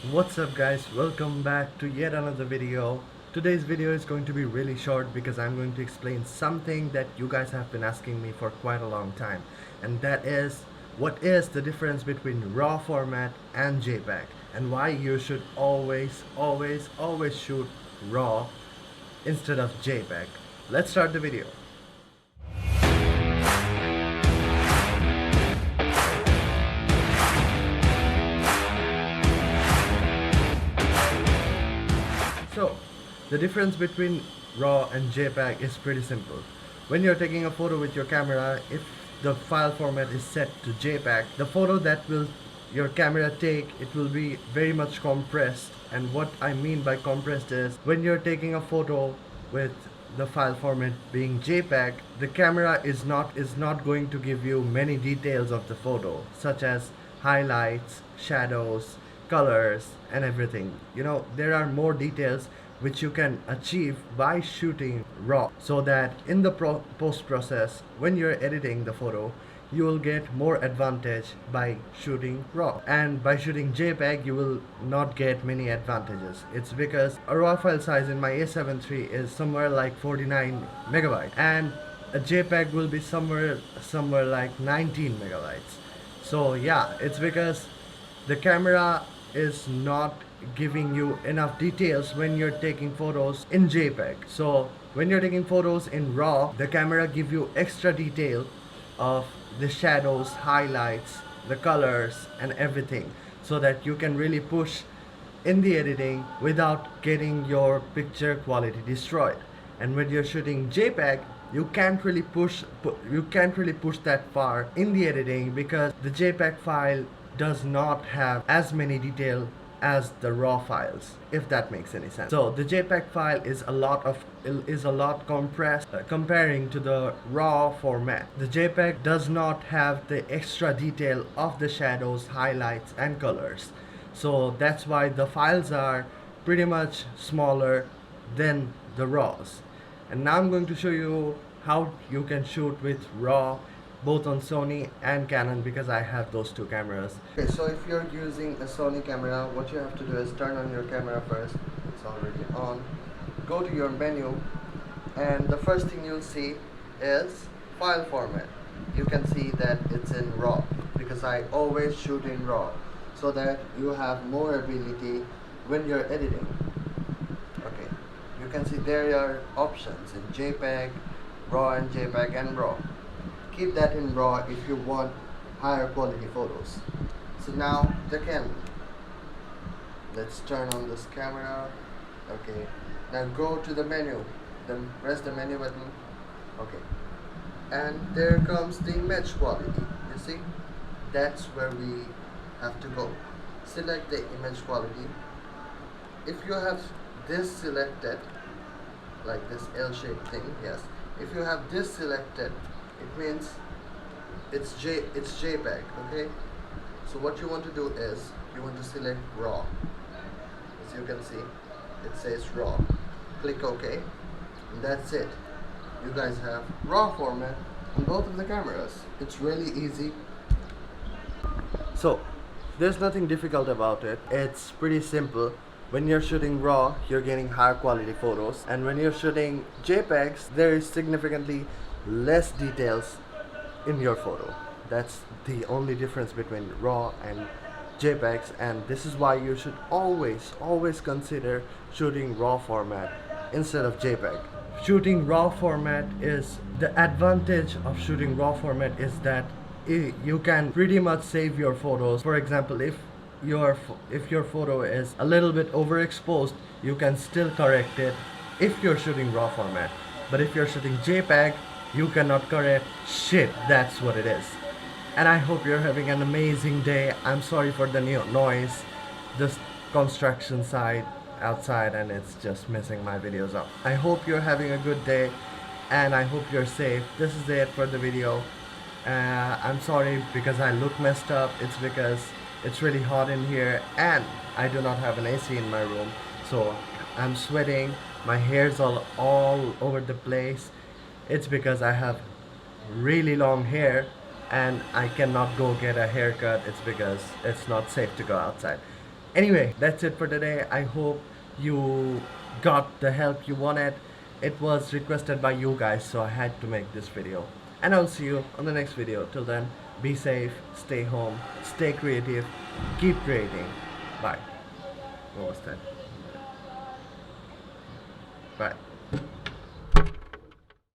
What's up guys, welcome back to yet another video. Today's video is going to be really short because I'm going to explain something that you guys have been asking me for quite a long time, and that is what is the difference between RAW format and JPEG and why you should always shoot RAW instead of JPEG. Let's start the video. So, the difference between RAW and JPEG is pretty simple. When you're taking a photo with your camera, if the file format is set to JPEG, the photo that will your camera take, it will be very much compressed. And what I mean by compressed is when you're taking a photo with the file format being JPEG, the camera is not going to give you many details of the photo, such as highlights, shadows, colors, and everything. There are more details which you can achieve by shooting RAW, so that in the post process, when you're editing the photo, you will get more advantage by shooting RAW, and by shooting JPEG you will not get many advantages. It's because a RAW file size in my A7 III is somewhere like 49 megabytes, and a JPEG will be somewhere like 19 megabytes. So yeah, it's because the camera is not giving you enough details when you're taking photos in JPEG. So when you're taking photos in RAW, the camera give you extra detail of the shadows, highlights, the colors, and everything, so that you can really push in the editing without getting your picture quality destroyed. And when you're shooting JPEG, you can't really push that far in the editing, because the JPEG file does not have as many detail as the RAW files, if that makes any sense. So the JPEG file is a lot compressed comparing to the RAW format. The JPEG does not have the extra detail of the shadows, highlights, and colors. So that's why the files are pretty much smaller than the RAWs. And now I'm going to show you how you can shoot with RAW both on Sony and Canon, because I have those two cameras. Okay, so if you're using a Sony camera, what you have to do is turn on your camera first. It's already on. Go to your menu, and the first thing you'll see is file format. You can see that it's in RAW, because I always shoot in RAW, so that you have more ability when you're editing. Okay, you can see there are options in JPEG, RAW, and JPEG and RAW. Keep that in RAW if you want higher quality photos. So now the camera. Let's turn on this camera. Okay. Now go to the menu. Then press the menu button. Okay. And there comes the image quality. You see? That's where we have to go. Select the image quality. If you have this selected, like this L-shaped thing, yes. If you have this selected, it means it's JPEG. Okay, so what you want to do is you want to select RAW. As you can see, it says RAW. Click OK, and that's it. You guys have RAW format on both of the cameras. It's really easy. So there's nothing difficult about it. It's pretty simple. When you're shooting RAW, you're getting higher quality photos, and when you're shooting JPEGs, there is significantly less details in your photo. That's the only difference between RAW and JPEGs, and this is why you should always consider shooting RAW format instead of JPEG. Shooting RAW format is the advantage of shooting RAW format is that you can pretty much save your photos. For example, if your photo is a little bit overexposed, you can still correct it if you're shooting RAW format. But if you're shooting JPEG, you cannot correct shit. That's what it is. And I hope you're having an amazing day. I'm sorry for the noise. This construction site outside, and it's just messing my videos up. I hope you're having a good day, and I hope you're safe. This is it for the video. I'm sorry because I look messed up. It's because it's really hot in here, and I do not have an AC in my room, so I'm sweating. My hair's all over the place. It's because I have really long hair and I cannot go get a haircut. It's because it's not safe to go outside. Anyway, that's it for today. I hope you got the help you wanted. It was requested by you guys, so I had to make this video. And I'll see you on the next video. Till then, be safe, stay home, stay creative, keep creating. Bye. What was that? Bye.